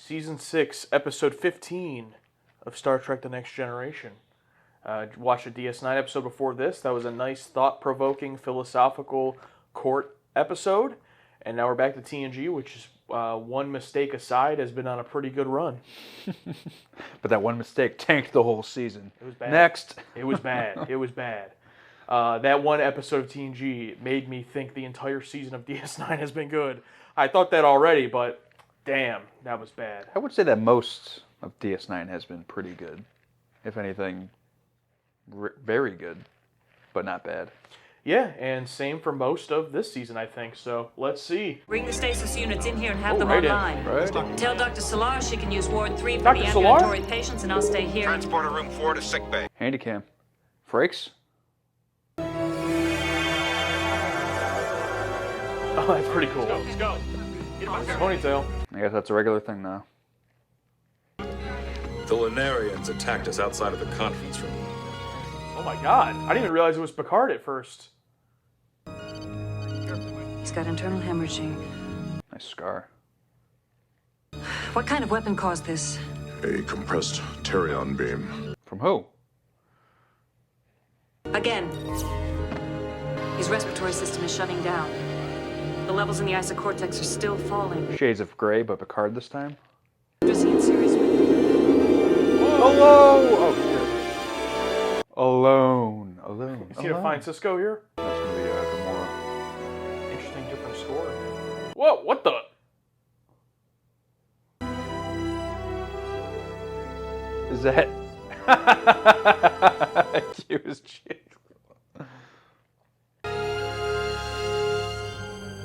Season 6, Episode 15 of Star Trek The Next Generation. Watched a DS9 episode before this. That was a nice, thought-provoking, philosophical court episode. And now we're back to TNG, which is, one mistake aside, has been on a pretty good run. But that one mistake tanked the whole season. It was bad. Next. It was bad. It was bad. That one episode of TNG made me think the entire season of DS9 has been good. I thought that already, but damn, that was bad. I would say that most of DS9 has been pretty good. If anything, very good, but not bad. Yeah, and same for most of this season, I think. So let's see. Bring the stasis units in here and have them online. Right. Tell Dr. Solar she can use Ward 3 for Dr. the Solar? ambulatory patients, and I'll stay here. Transporter room 4 to sickbay. Handycam. Frakes? Oh, that's pretty cool. Let's go. Ponytail. I guess that's a regular thing now. The Lunarians attacked us outside of the conference room. Oh my god. I didn't even realize it was Picard at first. He's got internal hemorrhaging. Nice scar. What kind of weapon caused this? A compressed Terion beam. From who? Again. His respiratory system is shutting down. The levels in the isocortex are still falling. Shades of Grey, but Picard this time? Is he in serious? Hello! Oh, shit. Alone. You see to find Cisco here? That's gonna be Gamora. Interesting, different score. Whoa, what the? Is that... He was cheating.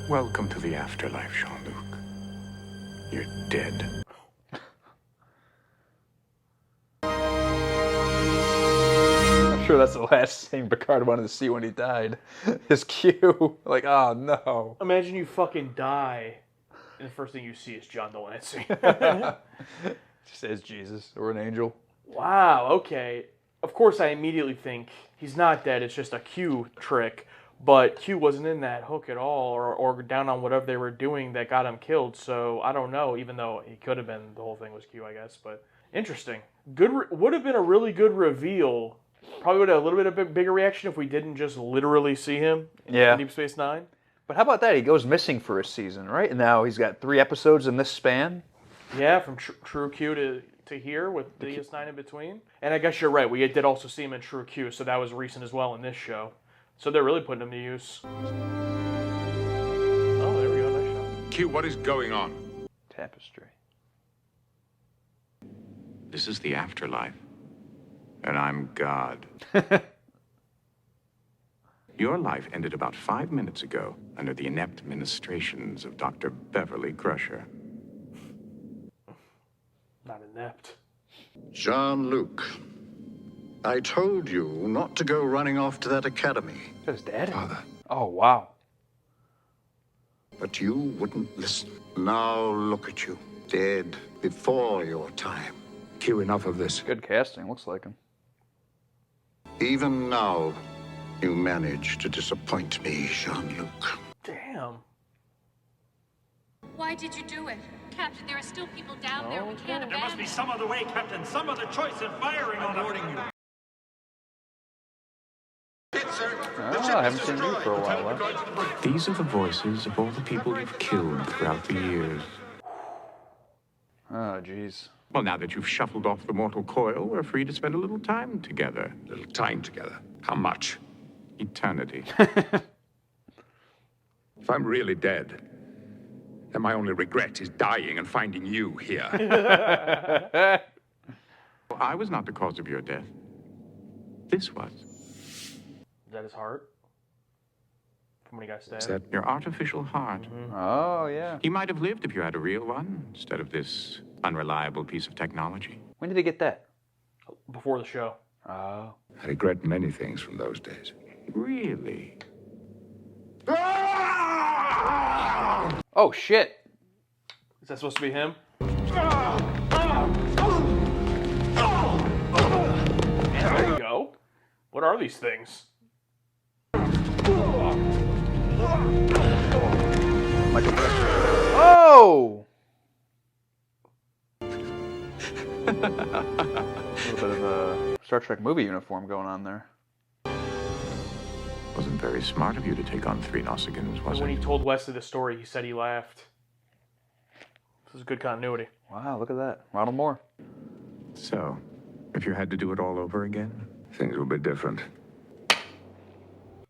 Welcome to the afterlife, Jean-Luc. You're dead. I'm sure that's the last thing Picard wanted to see when he died. His cue. Like, oh no. Imagine you fucking die, and the first thing you see is John Delancey. Just as Jesus or an angel. Wow, okay. Of course, I immediately think he's not dead, it's just a Q trick. But Q wasn't in that hook at all, or down on whatever they were doing that got him killed. So I don't know, even though he could have been, the whole thing was Q, I guess. But interesting. Would have been a really good reveal. Probably would have a little bit of a bigger reaction if we didn't just literally see him in Deep Space Nine. But how about that? He goes missing for a season, right? And now he's got 3 episodes in this span. Yeah, from True Q to here with DS9 in between. And I guess you're right. We did also see him in True Q, so that was recent as well in this show. So they're really putting him to use. Oh, there we go. Nice shot. Q, what is going on? Tapestry. This is the afterlife. And I'm God. Your life ended about 5 minutes ago under the inept ministrations of Dr. Beverly Crusher. Not inept. Jean-Luc, I told you not to go running off to that academy. Is that his dad? Father. Oh, wow. But you wouldn't listen. Now look at you, dead before your time. Q, enough of this. Good casting, looks like him. Even now, you manage to disappoint me, Jean-Luc. Damn. Why did you do it? Captain, there are still people down there. We can't There must be abandon some other way, Captain. Some other choice in firing on them. Oh, I haven't seen you for a while. Huh? These are the voices of all the people you've killed throughout the years. Oh, jeez. Well, now that you've shuffled off the mortal coil, we're free to spend a little time together. Little time together. How much? Eternity. If I'm really dead, then my only regret is dying and finding you here. I was not the cause of your death. This was. Is that his heart? From when he got stabbed? Is that Your artificial heart. Oh, yeah. He might have lived if you had a real one, instead of this unreliable piece of technology. When did he get that? Before the show. Oh. I regret many things from those days. Really? Oh, shit. Is that supposed to be him? There we go. What are these things? Oh! A little bit of a Star Trek movie uniform going on there. Wasn't very smart of you to take on 3 Nausicaans, was And when it? he told Wesley the story, he said he laughed. This is good continuity. Wow, look at that. Ronald Moore. So, if you had to do it all over again, Things will be different.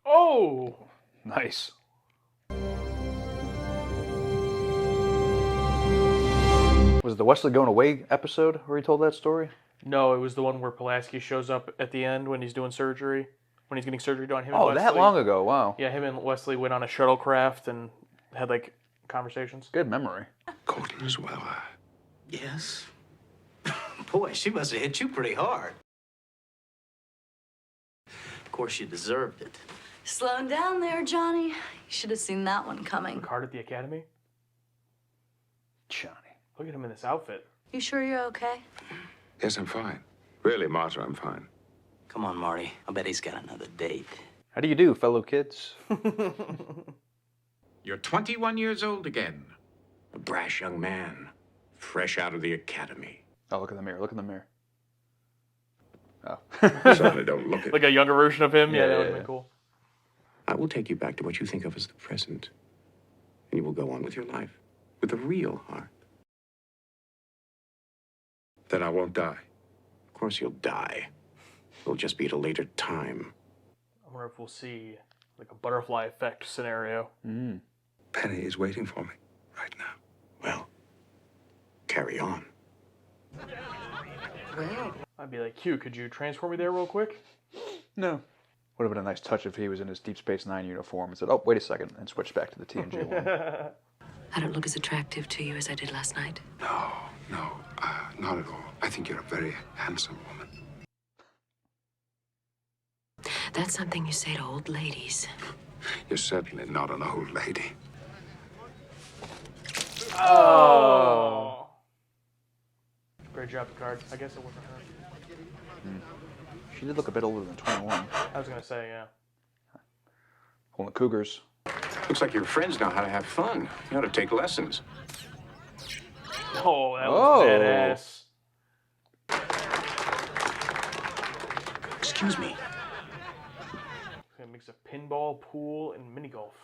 Oh! Nice. Was it the Wesley Going Away episode where he told that story? No, it was the one where Pulaski shows up at the end when he's doing surgery. When he's getting surgery done. Him and Oh, Wesley, that long ago. Wow. Yeah, him and Wesley went on a shuttlecraft and had, like, conversations. Good memory. Colton as well. Yes. Boy, she must have hit you pretty hard. Of course, you deserved it. Slowing down there, Johnny. You should have seen that one coming. Card at the academy? Johnny. Look at him in this outfit. You sure you're okay? Yes, I'm fine. Really, Martha, I'm fine. Come on, Marty. I bet he's got another date. How do you do, fellow kids? You're 21 years old again. a brash young man, fresh out of the academy. Oh, look in the mirror. Look in the mirror. Oh. Certainly don't look at Like a younger version of him? Yeah, that would have yeah. been cool. I will take you back to what you think of as the present, and you will go on with your life with a real heart. Then I won't die. Of course, you'll die. It'll just be at a later time. I wonder if we'll see like a butterfly effect scenario. Mm. Penny is waiting for me right now. Well, carry on. I'd be like, Q, could you transform me there real quick? No. Would have been a nice touch if he was in his Deep Space Nine uniform and said, oh, wait a second, and switched back to the TNG one. I don't look as attractive to you as I did last night. No, not at all. I think you're a very handsome woman. That's something you say to old ladies. You're certainly not an old lady. Oh! Great job, Picard. I guess it wasn't her. She did look a bit older than 21. I was gonna say, yeah. Holding the Cougars. Looks like your friends know how to have fun. You ought to take lessons. Oh, that was Oh. badass. Excuse me. It's gonna mix of pinball, pool, and mini golf.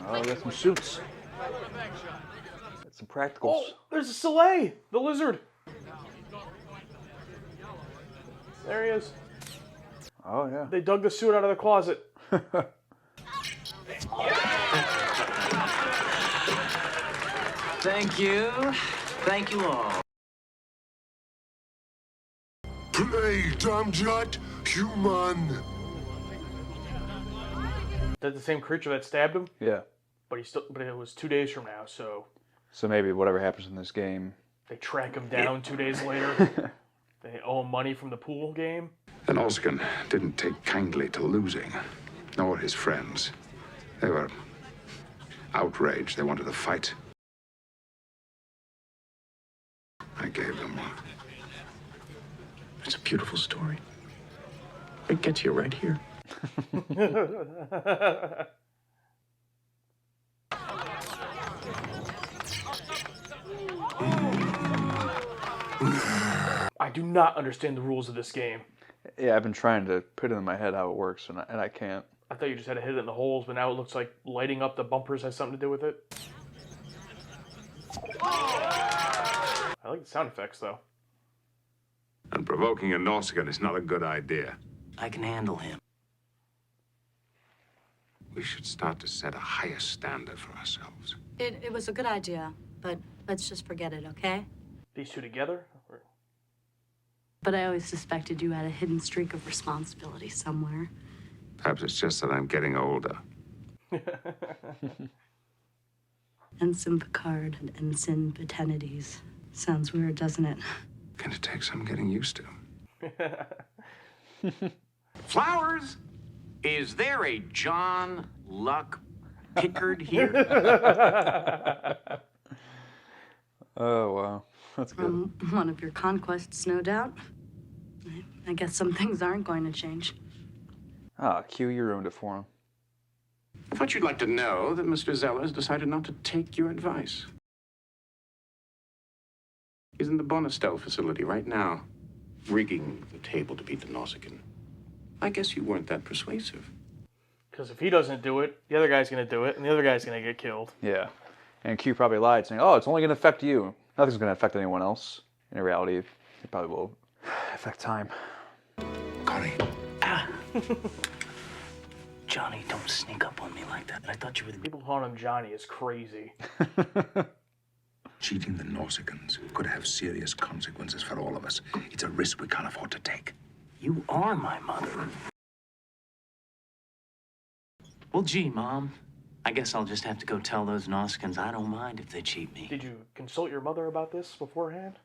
Oh, we got some suits. Got some practicals. Oh, there's a Soleil, the lizard. There he is. Oh, yeah. They dug the suit out of the closet. Thank you. Thank you all. Play, Damjat, human. That's the same creature that stabbed him, Yeah. but it was 2 days from now, so So maybe whatever happens in this game. they track him down 2 days later. They owe him money from the pool game. The Nausicaan didn't take kindly to losing, nor his friends. They were outraged. They wanted to fight. I gave them one. It's a beautiful story. It gets you right here. I do not understand the rules of this game. Yeah, I've been trying to put it in my head how it works, and I can't. I thought you just had to hit it in the holes, but now it looks like lighting up the bumpers has something to do with it. I like the sound effects, though. And provoking a Nausicaan is not a good idea. I can handle him. We should start to set a higher standard for ourselves. It was a good idea, but let's just forget it, okay? These two together? Or... But I always suspected you had a hidden streak of responsibility somewhere. Perhaps it's just that I'm getting older. Ensign Picard and Ensign Botanides. Sounds weird, doesn't it? Going to take some getting used to. Flowers? Is there a John Luck Pickard here? Oh, wow. That's good. One of your conquests, no doubt. I guess some things aren't going to change. Ah, Q, you ruined it for him. I thought you'd like to know that Mr. Zeller has decided not to take your advice. He's in the Bonestell facility right now, rigging the table to beat the Nausicaan. I guess you weren't that persuasive. Because if he doesn't do it, the other guy's going to do it, and the other guy's going to get killed. Yeah. And Q probably lied, saying, oh, it's only going to affect you. Nothing's going to affect anyone else. In reality, it probably will affect time. Connie. Johnny, don't sneak up on me like that. I thought you were the... People calling him Johnny is crazy. Cheating the Nausicans could have serious consequences for all of us. It's a risk we can't afford to take. You are my mother. Well, gee, Mom. I guess I'll just have to go tell those Nausicans I don't mind if they cheat me. Did you consult your mother about this beforehand?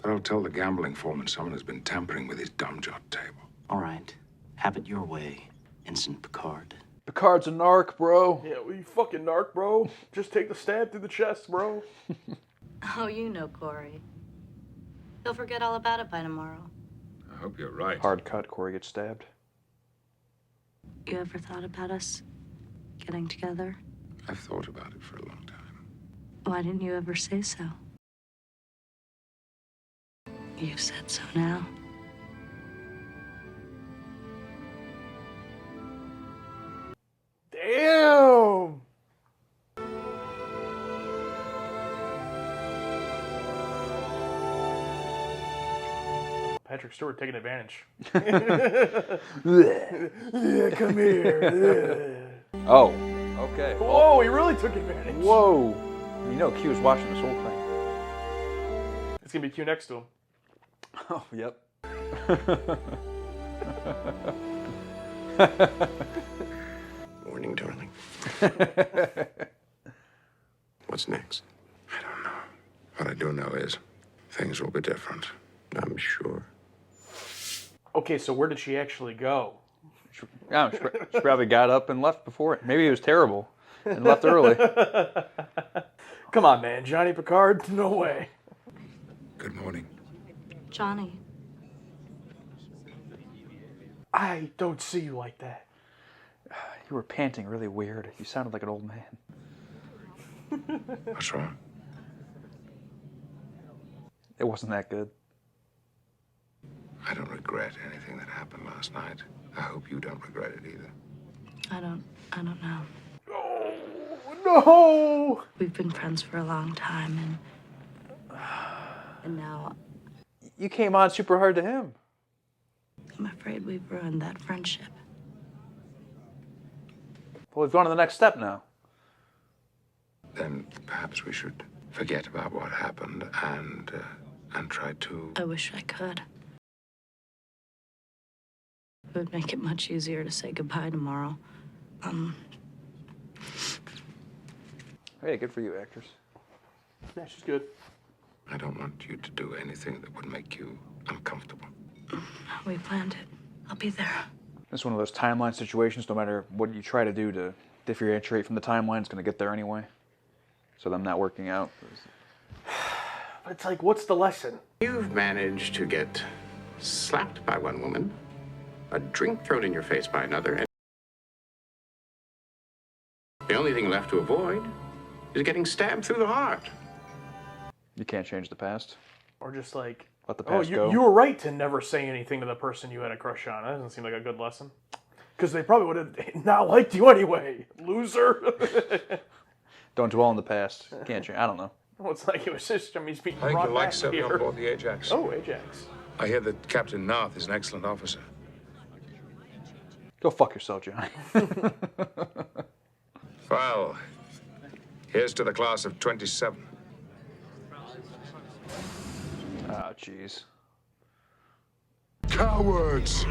I'll tell the gambling foreman someone has been tampering with his dumb jot table. All right. Have it your way, Ensign Picard. Picard's a narc, bro. Yeah, well, you fucking narc, bro. Just take the stab through the chest, bro. Oh, you know Corey. He'll forget all about it by tomorrow. I hope you're right. Hard cut, Corey gets stabbed. You ever thought about us getting together? I've thought about it for a long time. Why didn't you ever say so? You've said so now. Damn! Patrick Stewart taking advantage. Yeah, come here. Oh, okay. Oh, he really took advantage. Whoa. You know Q was watching this whole thing. It's going to be Q next to him. Oh, yep. Morning, darling. What's next? I don't know. What I do know is things will be different. I'm sure. Okay, so where did she actually go? She probably got up and left before it. Maybe it was terrible and left early. Come on, man. Johnny Picard? No way. Good morning. Johnny. I don't see you like that. You were panting really weird. You sounded like an old man. What's wrong? It wasn't that good. I don't regret anything that happened last night. I hope you don't regret it either. I don't know. Oh, no! We've been friends for a long time, and now You came on super hard to him. I'm afraid we've ruined that friendship. Well, we've gone to the next step now. Then perhaps we should forget about what happened and try to... I wish I could. It would make it much easier to say goodbye tomorrow. Hey, good for you, actors. Yeah, she's good. I don't want you to do anything that would make you uncomfortable. We planned it. I'll be there. It's one of those timeline situations. No matter what you try to do to differentiate from the timeline, it's going to get there anyway. So them not working out. But it's like, what's the lesson? You've managed to get slapped by one woman, a drink thrown in your face by another, and the only thing left to avoid is getting stabbed through the heart. You can't change the past. Or just like, Let the past go. You were right to never say anything to the person you had a crush on. That doesn't seem like a good lesson. Because they probably would have not liked you anyway, loser. Don't dwell on the past. Can't change. I don't know. Well, it's like it was just, I mean, he's being I think brought you'll like back serving here. on board the Ajax. Oh, Ajax. I hear that Captain Narth is an excellent officer. Go fuck yourself, Johnny. Well, here's to the class of 27. Ah, jeez. Cowards!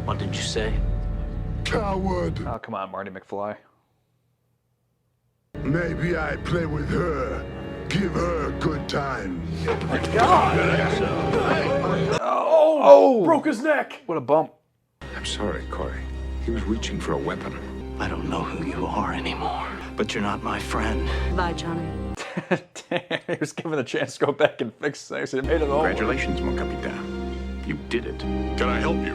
What did you say? Coward! Oh, come on, Marty McFly. Maybe I play with her. Give her a good time. Oh! Broke his neck! What a bump. I'm sorry, Corey. He was reaching for a weapon. I don't know who you are anymore, but you're not my friend. Bye, Johnny. Damn, he was given a chance to go back and fix things. He made it all. Congratulations, mon capitaine. You did it. Can I help you?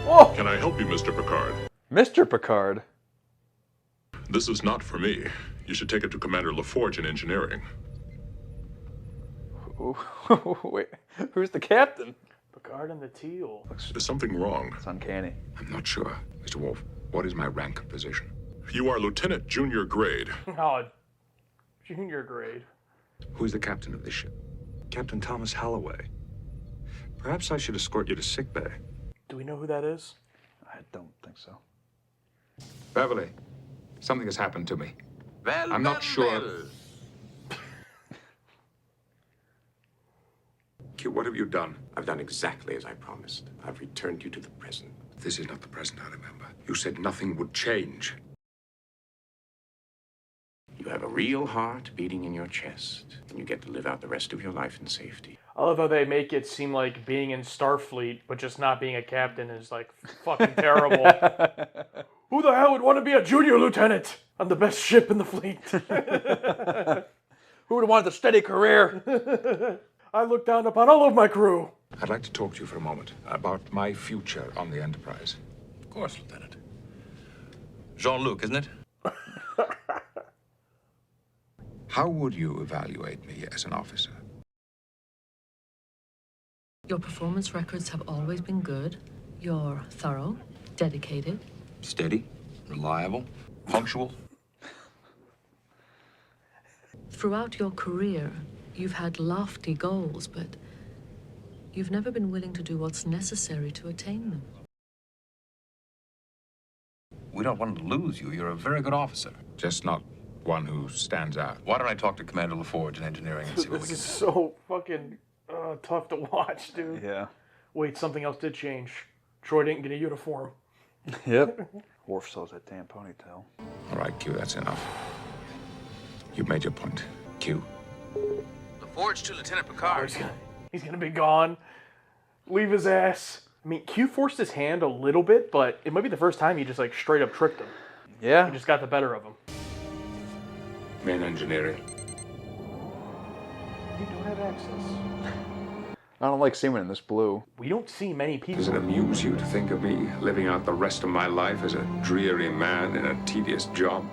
Whoa! Can I help you, Mr. Picard? Mr. Picard. This is not for me. You should take it to Commander LaForge in engineering. Wait, who's the captain? Picard and the Teal. Is something wrong? It's uncanny. I'm not sure. Mr. Wolf, what is my rank position? You are Lieutenant Junior Grade. Oh, junior grade. Who's the captain of this ship? Captain Thomas Holloway. Perhaps I should escort you to sickbay. Do we know who that is? I don't think so. Beverly, something has happened to me. I'm not sure. Q, what have you done? I've done exactly as I promised. I've returned you to the present. This is not the present, I remember. You said nothing would change. You have a real heart beating in your chest, and you get to live out the rest of your life in safety. I love how they make it seem like being in Starfleet, but just not being a captain is like fucking terrible. Who the hell would want to be a junior lieutenant on the best ship in the fleet? Who would want a steady career? I look down upon all of my crew. I'd like to talk to you for a moment about my future on the Enterprise. Of course, Lieutenant. Jean-Luc, isn't it? How would you evaluate me as an officer? Your performance records have always been good. You're thorough, dedicated. Steady, reliable, punctual. Throughout your career, you've had lofty goals, but you've never been willing to do what's necessary to attain them. We don't want to lose you. You're a very good officer. Just not one who stands out. Why don't I talk to Commander LaForge in engineering and see what we This can is do? so fucking tough to watch, dude. Yeah. Wait, something else did change. Troy didn't get a uniform. Yep. Worf still has that damn ponytail. All right, Q, that's enough. You've made your point. Q. LaForge to Lieutenant Oh, Picard. he's gonna be gone. Leave his ass. I mean, Q forced his hand a little bit, but it might be the first time he just like straight up tricked him. Yeah. He just got the better of him. Main engineering. You don't have access. I don't like seeing it in this blue. We don't see many people. Does it amuse you to think of me living out the rest of my life as a dreary man in a tedious job?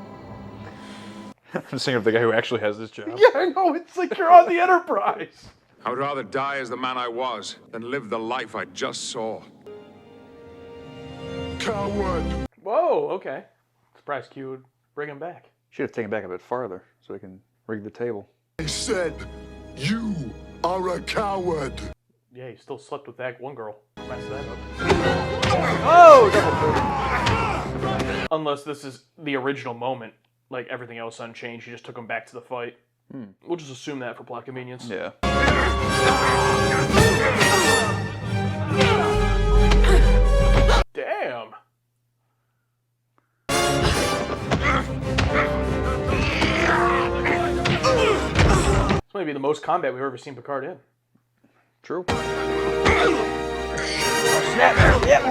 I'm thinking of the guy who actually has this job. Yeah, I know. It's like you're on the Enterprise. I would rather die as the man I was than live the life I just saw. Coward! Whoa, okay. Surprised Q would bring him back. Should have taken it back a bit farther so we can rig the table. I said, you are a coward! Yeah, he still slept with that one girl. Messed that up. Oh, double. Unless this is the original moment, like everything else unchanged, he just took him back to the fight. We'll just assume that for plot convenience. Yeah. Damn. This might be the most combat we've ever seen Picard in. True. Snap! Yep.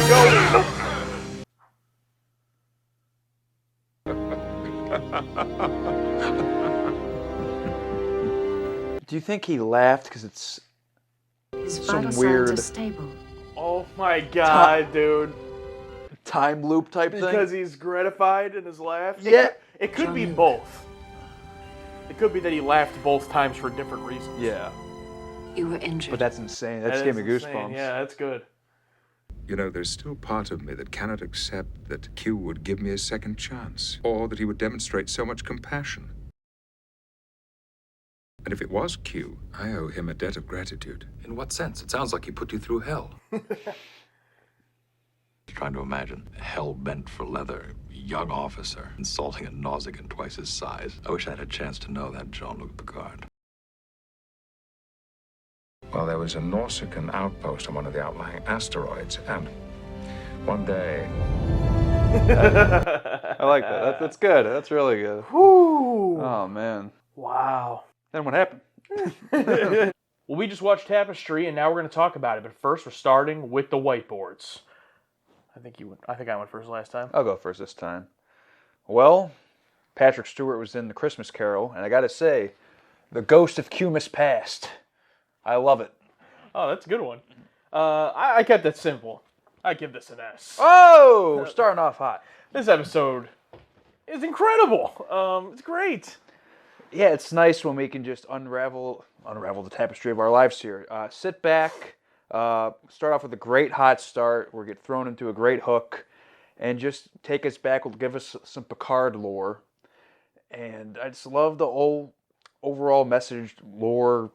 Go. Do you think he laughed because it's His some vital signs weird are stable. Oh my god, dude. time loop type thing? Because he's gratified in his laugh? Yeah. It could be both. It could be that he laughed both times for different reasons. Yeah. You were injured. But that's insane. That just That gave is me insane. goosebumps. Yeah, that's good. You know, there's still part of me that cannot accept that Q would give me a second chance, or that he would demonstrate so much compassion. And if it was Q, I owe him a debt of gratitude. In what sense? It sounds like he put you through hell. Trying to imagine a hell-bent for leather, young officer, insulting a Nausicaan twice his size. I wish I had a chance to know that Jean-Luc Picard. Well, there was a Nausicaan outpost on one of the outlying asteroids, and one day... I like that. That's good. That's really good. Whoo! Oh, man. Wow. Then what happened? Well, we just watched Tapestry, and now we're going to talk about it. But first, we're starting with the whiteboards. I think I went first last time. I'll go first this time. Well, Patrick Stewart was in The Christmas Carol, and I got to say, the ghost of Cumus passed. I love it. Oh, that's a good one. I kept it simple. I give this an S. Oh, starting off hot. This episode is incredible. It's great. Yeah, it's nice when we can just unravel the tapestry of our lives here. Sit back, start off with a great hot start. We get thrown into a great hook, and just take us back. Will give us some Picard lore, and I just love the overall message, lore,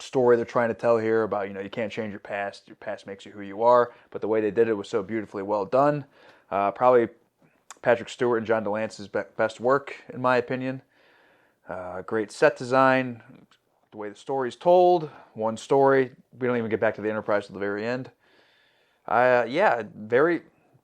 story they're trying to tell here about, you can't change your past. Your past makes you who you are. But the way they did it was so beautifully well done. Probably Patrick Stewart and John DeLance's best work, in my opinion. Great set design, the way the story's told, one story. We don't even get back to the Enterprise till the very end. Yeah,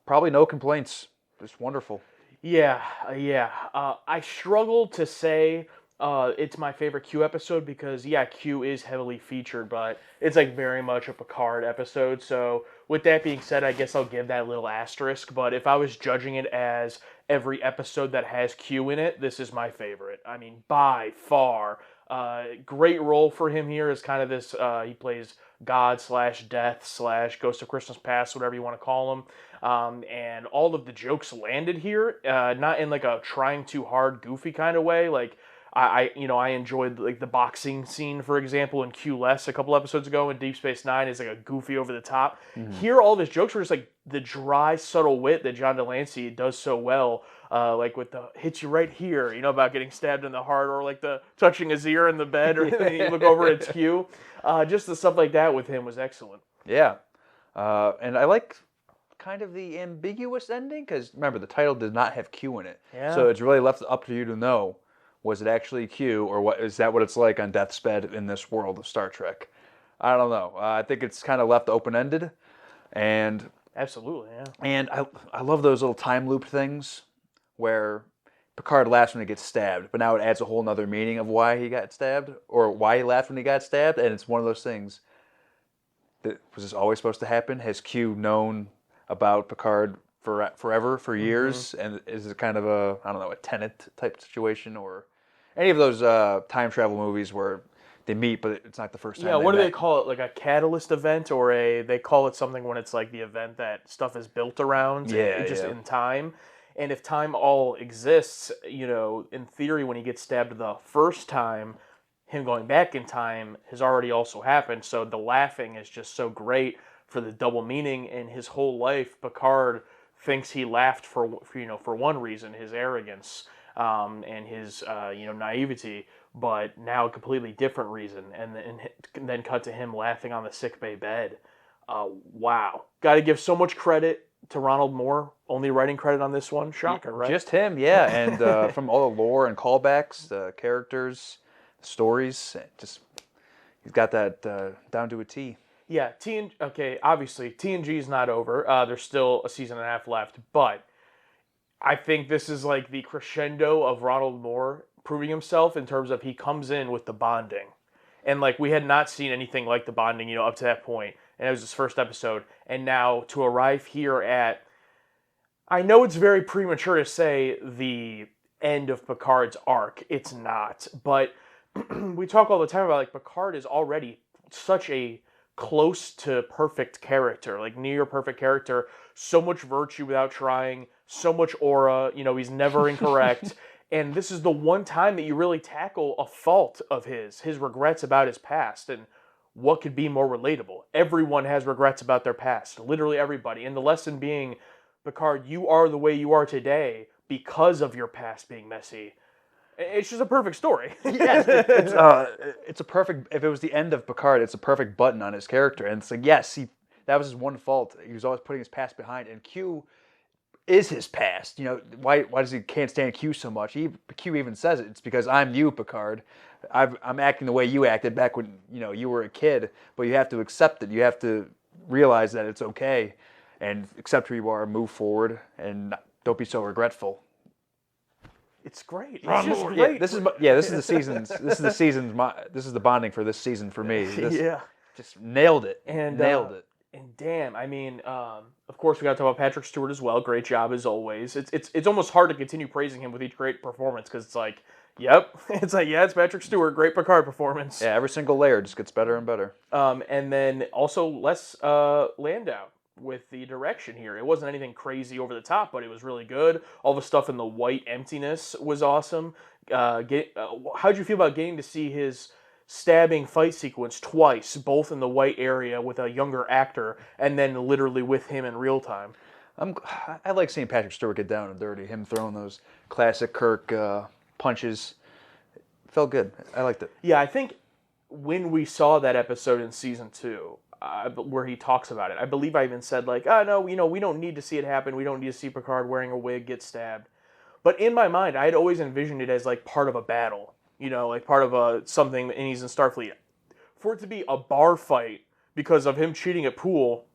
probably no complaints. Just wonderful. Yeah. I struggle to say it's my favorite Q episode because, yeah, Q is heavily featured, but it's like very much a Picard episode. So with that being said, I guess I'll give that little asterisk. But if I was judging it as every episode that has Q in it, this is my favorite. I mean, by far. Great role for him here is kind of this, he plays God / Death / Ghost of Christmas Past, whatever you want to call him. And all of the jokes landed here, not in like a trying too hard, goofy kind of way. Like, I enjoyed like the boxing scene, for example, in Q-Less a couple episodes ago in Deep Space Nine. Is like a goofy over the top. Here, all of his jokes were just like the dry, subtle wit that John DeLancey does so well. Like with the hits you right here, about getting stabbed in the heart, or like the touching his ear in the bed, or you look over it's Q. Just the stuff like that with him was excellent. Yeah, and I like kind of the ambiguous ending because remember the title did not have Q in it, so it's really left up to you to know. Was it actually Q, or what is that what it's like on death's bed in this world of Star Trek? I don't know. I think it's kind of left open-ended, and absolutely, yeah. And I love those little time loop things where Picard laughs when he gets stabbed, but now it adds a whole nother meaning of why he got stabbed, or why he laughed when he got stabbed, and it's one of those things. Was this always supposed to happen? Has Q known about Picard forever, for years, and is it kind of a Tenet type situation, or any of those time travel movies where they meet, but it's not the first time. Yeah, what do they call it? Like a catalyst event, or they call it something when it's like the event that stuff is built around, in time. And if time all exists, in theory, when he gets stabbed the first time, him going back in time has already also happened. So the laughing is just so great for the double meaning. In his whole life, Picard thinks he laughed for one reason, his arrogance, and his naivety, but now a completely different reason, and then cut to him laughing on the sickbay bed. Wow, got to give so much credit to Ronald Moore, only writing credit on this one. Shocker, right? Just him, yeah, and from all the lore and callbacks, the characters, the stories, he's got that down to a T. Yeah, obviously, TNG is not over. There's still a season and a half left, but I think this is like the crescendo of Ronald Moore proving himself in terms of he comes in with the bonding. And like we had not seen anything like the bonding, up to that point. And it was his first episode. And now to arrive here at, I know it's very premature to say the end of Picard's arc. It's not. But we talk all the time about like Picard is already such a close to perfect character, like near perfect character, so much virtue without trying, so much aura, he's never incorrect. And this is the one time that you really tackle a fault of his regrets about his past. And what could be more relatable? Everyone has regrets about their past, literally everybody. And the lesson being, Picard, you are the way you are today because of your past being messy. It's just a perfect story. Yes, it's a perfect. If it was the end of Picard, it's a perfect button on his character, and it's like, yes, that was his one fault. He was always putting his past behind, and Q is his past. Why does he can't stand Q so much? Q even says it. It's because I'm you, Picard. I'm acting the way you acted back when you were a kid, but you have to accept it. You have to realize that it's okay, and accept who you are, move forward, and don't be so regretful. It's great. It's just great. Yeah, this is the season's. This is the bonding for this season for me. Just nailed it. Nailed it. And damn, I mean, of course we got to talk about Patrick Stewart as well. Great job as always. It's almost hard to continue praising him with each great performance because it's like, yep, it's Patrick Stewart, great Picard performance. Yeah, every single layer just gets better and better. And then also Les Landau. with the direction here. It wasn't anything crazy over the top, but it was really good. All the stuff in the white emptiness was awesome. How'd you feel about getting to see his stabbing fight sequence twice, both in the white area with a younger actor, and then literally with him in real time? I like seeing Patrick Stewart get down and dirty. Him throwing those classic Kirk punches. Felt good. I liked it. Yeah, I think when we saw that episode in season 2, where he talks about it, I believe I even said like, "Oh no, we don't need to see it happen. We don't need to see Picard wearing a wig get stabbed." But in my mind, I had always envisioned it as like part of a battle, like part of something, and he's in Starfleet. For it to be a bar fight because of him cheating at pool,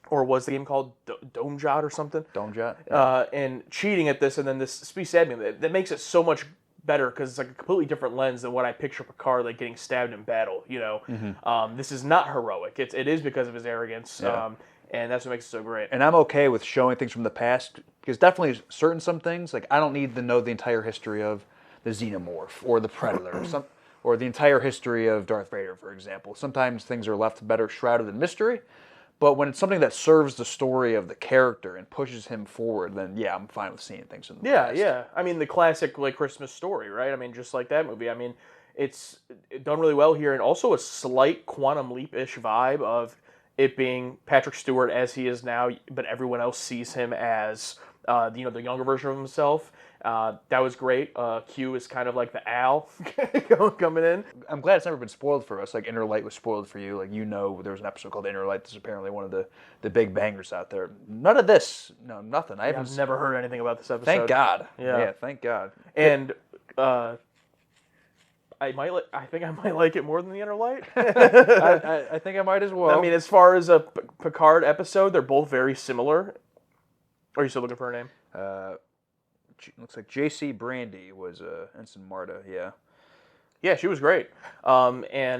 or was the game called Dome Jot or something? Dome Jot. Yeah. And cheating at this, and then this speed stabbing, that makes it so much better because it's like a completely different lens than what I picture Picard like getting stabbed in battle. This is not heroic. It is because of his arrogance, and that's what makes it so great. And I'm okay with showing things from the past because definitely some things like I don't need to know the entire history of the Xenomorph or the Predator or the entire history of Darth Vader, for example. Sometimes things are left better shrouded in mystery. But when it's something that serves the story of the character and pushes him forward, then yeah, I'm fine with seeing things in the past. Yeah. I mean, the classic like Christmas Story, right? I mean, just like that movie. I mean, it's done really well here, and also a slight Quantum Leap-ish vibe of it being Patrick Stewart as he is now, but everyone else sees him as the younger version of himself. That was great. Q is kind of like the Al coming in. I'm glad it's never been spoiled for us. Like Inner Light was spoiled for you. Like there was an episode called Inner Light. That's apparently one of the big bangers out there. None of this. No, nothing. I've never heard anything about this episode. Thank God. Yeah, thank God. And I think I might like it more than the Inner Light. I think I might as well. I mean, as far as a Picard episode, they're both very similar. Are you still looking for a name? Looks like J.C. Brandy was Ensign Marta, yeah. Yeah, she was great. As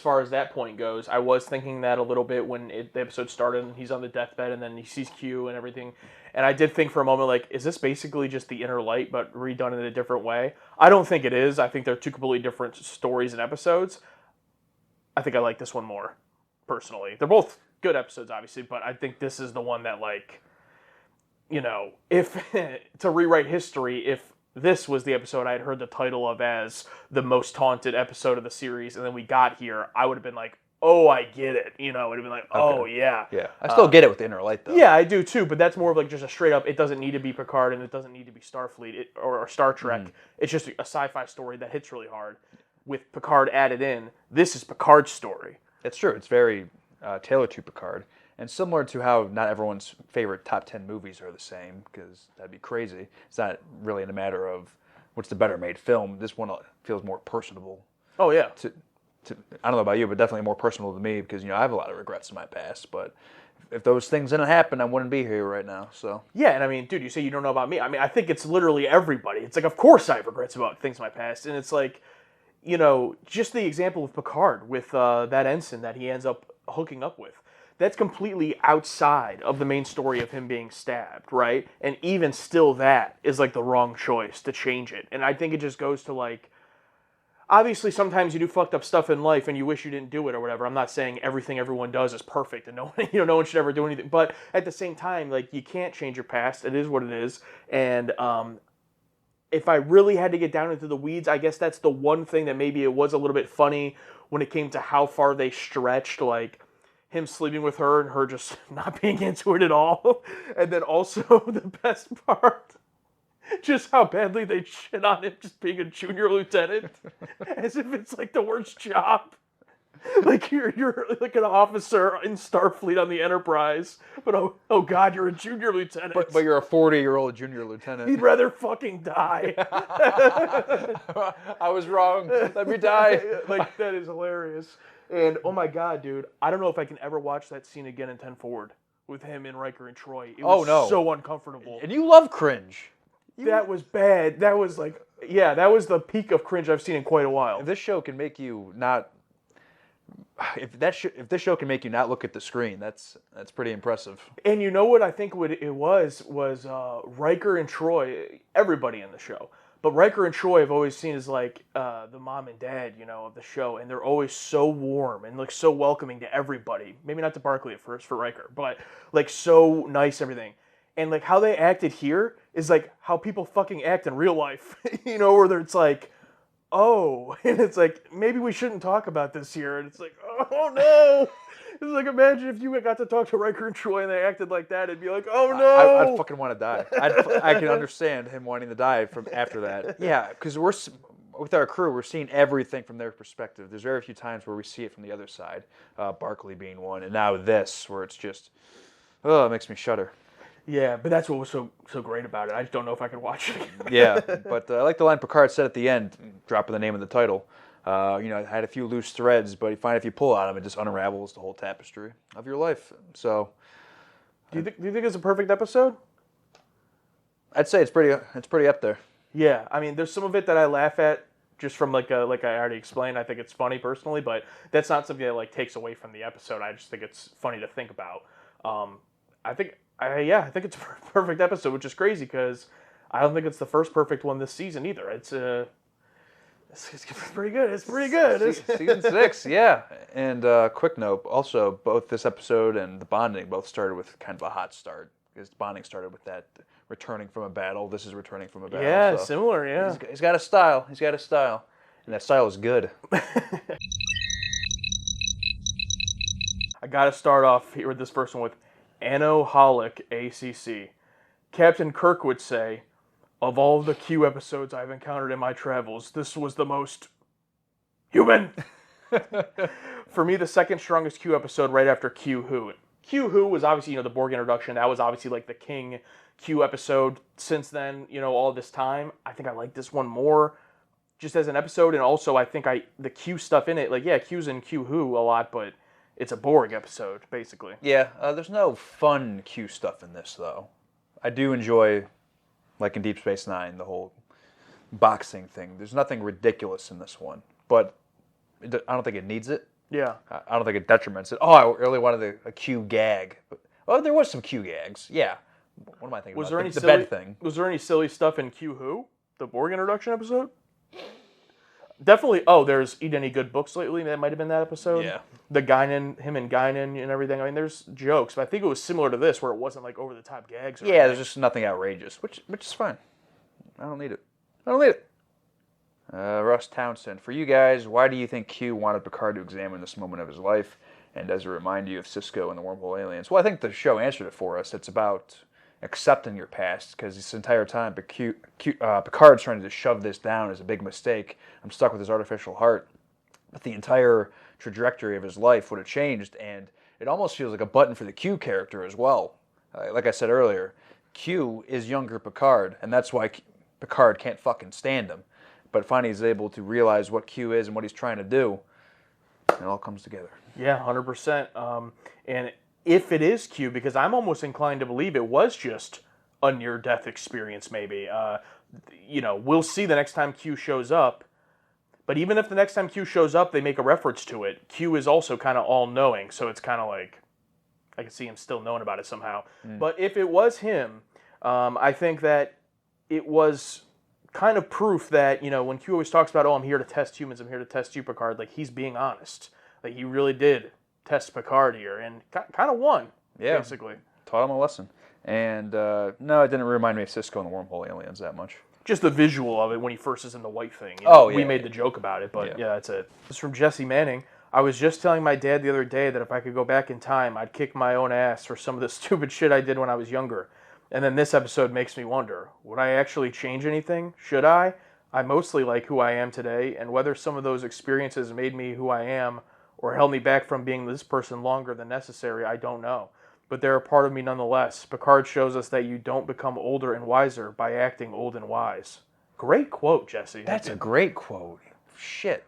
far as that point goes, I was thinking that a little bit when the episode started and he's on the deathbed and then he sees Q and everything. And I did think for a moment, like, is this basically just the Inner Light but redone in a different way? I don't think it is. I think they're two completely different stories and episodes. I think I like this one more, personally. They're both good episodes, obviously, but I think this is the one that, like, if to rewrite history, if this was the episode I had heard the title of as the most taunted episode of the series, and then we got here, I would have been like, oh, I get it. It would have been like, oh, yeah. Yeah, I still get it with the Inner Light, though. Yeah, I do, too, but that's more of like just a straight up, it doesn't need to be Picard, and it doesn't need to be Starfleet or Star Trek. Mm-hmm. It's just a sci-fi story that hits really hard. With Picard added in, this is Picard's story. It's true. It's very tailored to Picard. And similar to how not everyone's favorite top 10 movies are the same, because that'd be crazy. It's not really in a matter of what's the better made film. This one feels more personable. Oh, yeah. I don't know about you, but definitely more personal to me because, I have a lot of regrets in my past. But if those things didn't happen, I wouldn't be here right now. So yeah, and I mean, dude, you say you don't know about me. I mean, I think it's literally everybody. It's like, of course I have regrets about things in my past. And it's like, just the example of Picard with that ensign that he ends up hooking up with. That's completely outside of the main story of him being stabbed, right? And even still that is like the wrong choice to change it. And I think it just goes to like, obviously sometimes you do fucked up stuff in life and you wish you didn't do it or whatever. I'm not saying everything everyone does is perfect and no one should ever do anything. But at the same time, like, you can't change your past. It is what it is. And if I really had to get down into the weeds, I guess that's the one thing that maybe it was a little bit funny when it came to how far they stretched, like, him sleeping with her and her just not being into it at all. And then also the best part, just how badly they shit on him just being a junior lieutenant. As if it's like the worst job. Like you're like an officer in Starfleet on the Enterprise, but oh god, you're a junior lieutenant. But you're a 40-year-old junior lieutenant. He'd rather fucking die. I was wrong. Let me die. Like, that is hilarious. And oh my god, dude, I don't know if I can ever watch that scene again in 10 Forward with him and Riker and Troy. It was so uncomfortable. And you love cringe. That was bad. That was like, yeah, that was the peak of cringe I've seen in quite a while. If this show can make you not, if this show can make you not look at the screen, that's pretty impressive. And you know what I think it was Riker and Troy, everybody in the show, But Riker and Troy I've always seen as like the mom and dad, of the show, and they're always so warm and like so welcoming to everybody. Maybe not to Barkley at first for Riker, but like so nice everything. And like how they acted here is like how people fucking act in real life, where it's like, oh, and it's like maybe we shouldn't talk about this here, and it's like, oh no. It's like, imagine if you got to talk to Riker and Troy and they acted like that. It'd be like, oh no. I'd fucking want to die. I can understand him wanting to die from after that. Yeah, because with our crew, we're seeing everything from their perspective. There's very few times where we see it from the other side, Barkley being one, and now this, where it's just, it makes me shudder. Yeah, but that's what was so great about it. I just don't know if I could watch it again. Yeah, but I like the line Picard said at the end, dropping the name of the title. It had a few loose threads, but you find if you pull on them, it just unravels the whole tapestry of your life. So, do you think it's a perfect episode? I'd say it's pretty up there. Yeah, I mean, there's some of it that I laugh at just from like I already explained. I think it's funny personally, but that's not something that like takes away from the episode. I just think it's funny to think about. I think it's a perfect episode, which is crazy because I don't think it's the first perfect one this season either. It's pretty good. It's pretty good. Season 6, yeah. And quick note, also, both this episode and the bonding both started with kind of a hot start. Because bonding started with that returning from a battle. This is returning from a battle. Yeah, so similar, yeah. He's got a style. And that style is good. I got to start off here with this first one with Anoholic ACC. Captain Kirk would say, of all the Q episodes I've encountered in my travels, this was the most human. For me, the second strongest Q episode right after Q Who. Q Who was obviously, the Borg introduction. That was obviously like the King Q episode. Since then, all this time, I think I like this one more just as an episode. And also, I think the Q stuff in it, like, yeah, Q's in Q Who a lot, but it's a Borg episode, basically. Yeah, there's no fun Q stuff in this, though. I do enjoy, like in Deep Space Nine, the whole boxing thing. There's nothing ridiculous in this one, but I don't think it needs it. Yeah. I don't think it detriments it. Oh, I really wanted a Q gag. Oh, there was some Q gags. Yeah. What am I thinking about? The bed thing. Was there any silly stuff in Q Who? The Borg introduction episode? Definitely. Oh, there's Eat Any Good Books Lately. That might have been that episode. Yeah. The Guinan, him and Guinan and everything. I mean, there's jokes, but I think it was similar to this, where it wasn't like over the top gags. Or yeah, anything. there's just nothing outrageous, which is fine. I don't need it. Russ Townsend, for you guys, why do you think Q wanted Picard to examine this moment of his life, and does it remind you of Sisko and the Wormhole Aliens? Well, I think the show answered it for us. It's about accepting your past, because this entire time Picard's trying to shove this down as a big mistake. I'm stuck with his artificial heart. But the entire trajectory of his life would have changed, and it almost feels like a button for the Q character as well. Like I said earlier, Q is younger Picard, and that's why Picard can't fucking stand him. But finally he's able to realize what Q is and what he's trying to do, and it all comes together. Yeah, 100%. And if it is Q, because I'm almost inclined to believe it was just a near-death experience, maybe. We'll see the next time Q shows up. But even if the next time Q shows up, they make a reference to it, Q is also kind of all-knowing, so it's kind of like, I can see him still knowing about it somehow. But if it was him, I think that it was kind of proof that, when Q always talks about, I'm here to test humans, I'm here to test you, Picard, like, he's being honest. Like, he really did test Picard here, and kind of won, basically. Taught him a lesson. And, no, it didn't remind me of Sisko and the Wormhole Aliens that much. Just the visual of it when he first is in the white thing. We made the joke about it, but yeah, that's it. This is from Jesse Manning. I was just telling my dad the other day that if I could go back in time, I'd kick my own ass for some of the stupid shit I did when I was younger. And then this episode makes me wonder, would I actually change anything? Should I? I mostly like who I am today, and whether some of those experiences made me who I am or held me back from being this person longer than necessary, I don't know. But they're a part of me nonetheless. Picard shows us that you don't become older and wiser by acting old and wise. Great quote, Jesse. That's a great quote. Shit.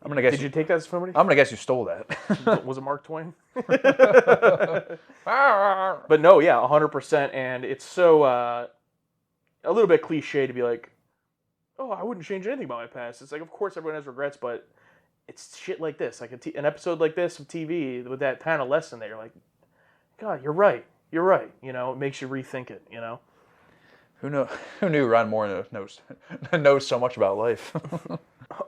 I'm gonna guess. Did you take that from somebody? I'm gonna guess you stole that. Was it Mark Twain? But no, yeah, 100%. And it's so a little bit cliche to be like, oh, I wouldn't change anything about my past. It's like, of course, everyone has regrets, but it's shit like this, like an episode like this of TV with that kind of lesson that you're like, God, you're right. It makes you rethink it. Who knew Ron Moore knows so much about life?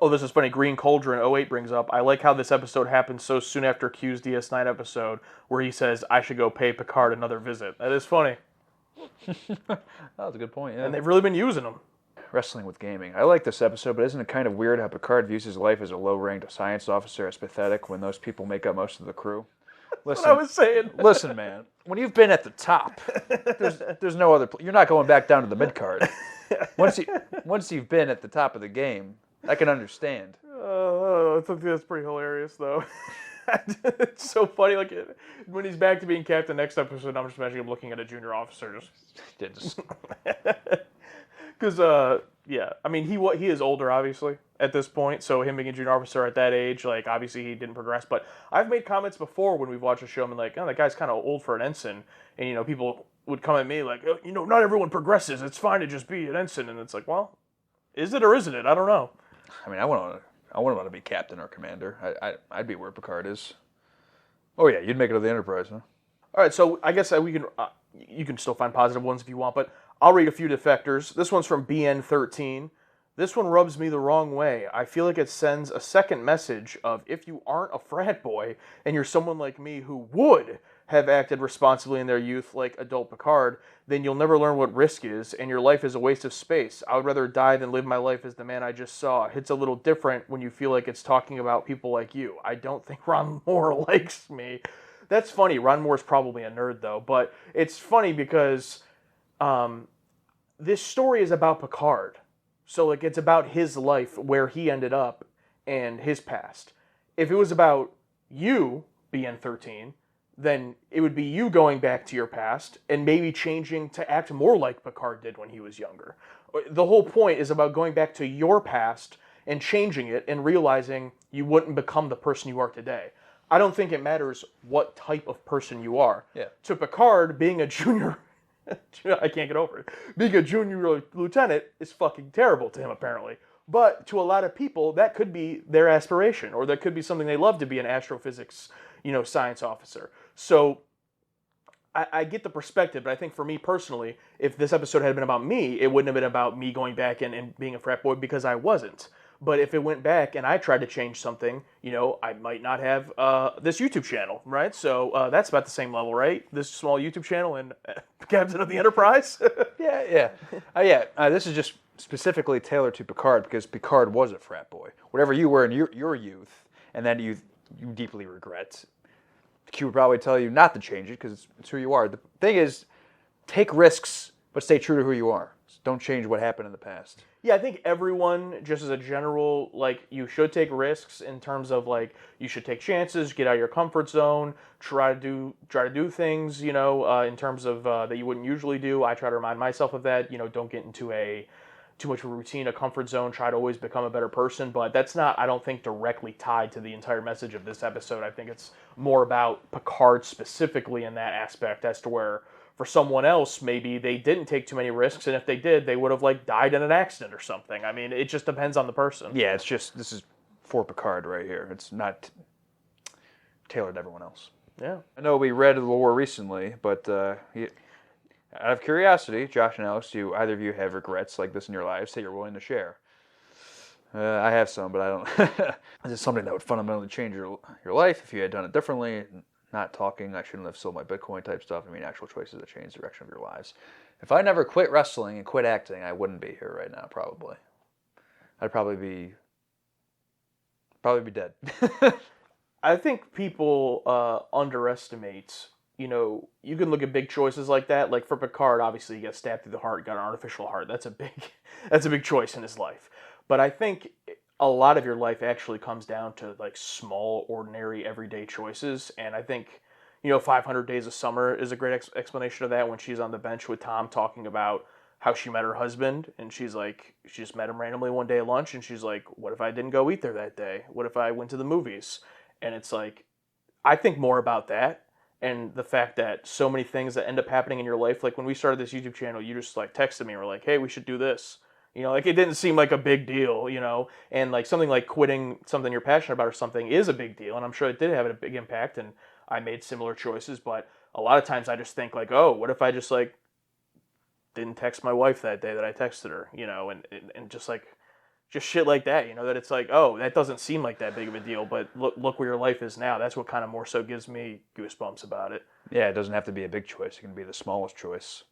Oh, this is funny. Green Cauldron 08 brings up, I like how this episode happens so soon after Q's DS9 episode where he says, I should go pay Picard another visit. That is funny. That was a good point, yeah. And they've really been using them. Wrestling with gaming. I like this episode, but isn't it kind of weird how Picard views his life as a low-ranked science officer as pathetic when those people make up most of the crew? Listen, That's what I was saying. Listen, man. When you've been at the top, there's no other... You're not going back down to the mid-card. Once you've been at the top of the game, I can understand. I think that's pretty hilarious, though. It's so funny. Like when he's back to being captain next episode, I'm just imagining him looking at a junior officer. Because, yeah, I mean, he is older, obviously, at this point. So him being a junior officer at that age, like, obviously he didn't progress. But I've made comments before when we've watched a show and been like, oh, that guy's kind of old for an ensign. And, you know, people would come at me like, oh, you know, not everyone progresses. It's fine to just be an ensign. And it's like, well, is it or isn't it? I don't know. I mean, I wouldn't want to be captain or commander. I'd be where Picard is. Oh, yeah, you'd make it to the Enterprise, huh? All right, so I guess we can. You can still find positive ones if you want, but I'll read a few defectors. This one's from BN13. This one rubs me the wrong way. I feel like it sends a second message of if you aren't a frat boy and you're someone like me who would have acted responsibly in their youth like adult Picard, then you'll never learn what risk is, and your life is a waste of space. I would rather die than live my life as the man I just saw. It's a little different when you feel like it's talking about people like you. I don't think Ron Moore likes me. That's funny. Ron Moore's probably a nerd, though. But it's funny because this story is about Picard. So, like, it's about his life, where he ended up, and his past. If it was about you, BN13, then it would be you going back to your past and maybe changing to act more like Picard did when he was younger. The whole point is about going back to your past and changing it and realizing you wouldn't become the person you are today. I don't think it matters what type of person you are. Yeah. To Picard, being a junior... I can't get over it. Being a junior lieutenant is fucking terrible to him, apparently. But to a lot of people, that could be their aspiration, or that could be something they love to be, an astrophysics, science officer. So I get the perspective, but I think for me personally, if this episode had been about me, it wouldn't have been about me going back and being a frat boy, because I wasn't. But if it went back and I tried to change something, I might not have this YouTube channel, right? So that's about the same level, right? This small YouTube channel and Captain of the Enterprise? Yeah. This is just specifically tailored to Picard because Picard was a frat boy. Whatever you were in your youth, and then you deeply regret, Q would probably tell you not to change it because it's who you are. The thing is, take risks, but stay true to who you are. Don't change what happened in the past. Yeah, I think everyone, just as a general, you should take risks in terms of, you should take chances, get out of your comfort zone, try to do things, in terms of that you wouldn't usually do. I try to remind myself of that. Don't get into too much of a routine, a comfort zone. Try to always become a better person. But that's not, I don't think, directly tied to the entire message of this episode. I think it's more about Picard specifically in that aspect, as to where, for someone else, maybe they didn't take too many risks, and if they did, they would have died in an accident or something. I mean, it just depends on the person. Yeah, this is for Picard right here. It's not tailored to everyone else. Yeah. I know we read the lore recently, but out of curiosity, Josh and Alex, do either of you have regrets like this in your lives that you're willing to share? I have some, but I don't. Is it something that would fundamentally change your life if you had done it differently? Not talking, I shouldn't have sold my Bitcoin type stuff. I mean, actual choices that change the direction of your lives. If I never quit wrestling and quit acting, I wouldn't be here right now, probably. I'd probably be dead. I think people underestimate, you can look at big choices like that. Like for Picard, obviously he got stabbed through the heart, got an artificial heart. That's a big choice in his life. But I think a lot of your life actually comes down to small, ordinary, everyday choices. And I think, 500 Days of Summer is a great explanation of that, when she's on the bench with Tom talking about how she met her husband. And she's like, she just met him randomly one day at lunch. And she's like, what if I didn't go eat there that day? What if I went to the movies? And it's I think more about that. And the fact that so many things that end up happening in your life, like when we started this YouTube channel, you just texted me and were like, hey, we should do this. It didn't seem like a big deal, and something like quitting something you're passionate about or something is a big deal. And I'm sure it did have a big impact, and I made similar choices. But a lot of times I just think oh, what if I just didn't text my wife that day that I texted her, you know, and just like, just shit like that, you know, that it's like, oh, that doesn't seem like that big of a deal, but look where your life is now. That's what kind of more so gives me goosebumps about it. Yeah, it doesn't have to be a big choice. It can be the smallest choice.